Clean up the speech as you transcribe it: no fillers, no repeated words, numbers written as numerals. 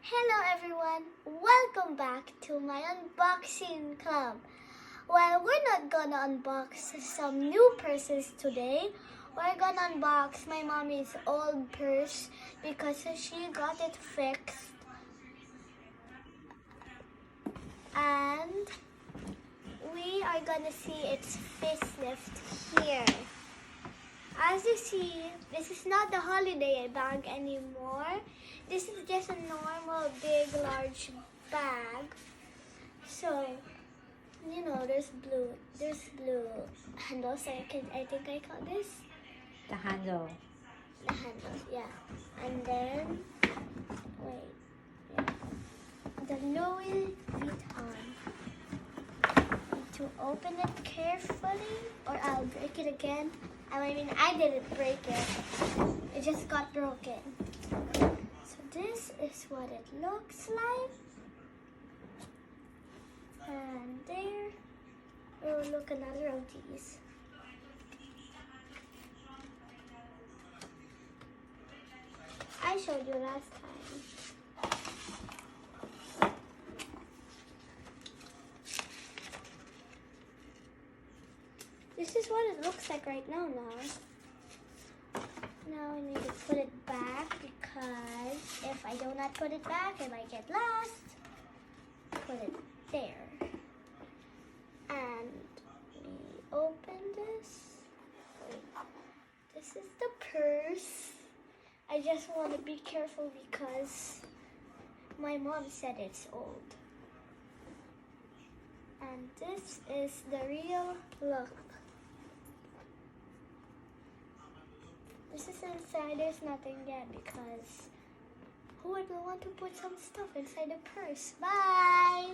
Hello everyone, welcome back to my unboxing club. Well, we're not gonna unbox some new purses today. We're gonna unbox my mommy's old purse because she got it fixed. And we are gonna see its facelift here. As you see, this is not the holiday bag anymore. This is just a normal big large bag. So, there's blue handles. I think I call this The handle. the handles, yeah. And then the Louis Vuitton. Need to open it carefully, or I'll break it again. I didn't break it. It just got broken. So this is what it looks like. And there. Oh, look, another of these. I showed you last time. This is what it looks like right now. Now I need to put it back because if I do not put it back, it might get lost. Put it there. And we open this. This is the purse. I just want to be careful because my mom said it's old. And this is the real look. This is inside, there's nothing yet because who would want to put some stuff inside the purse? Bye!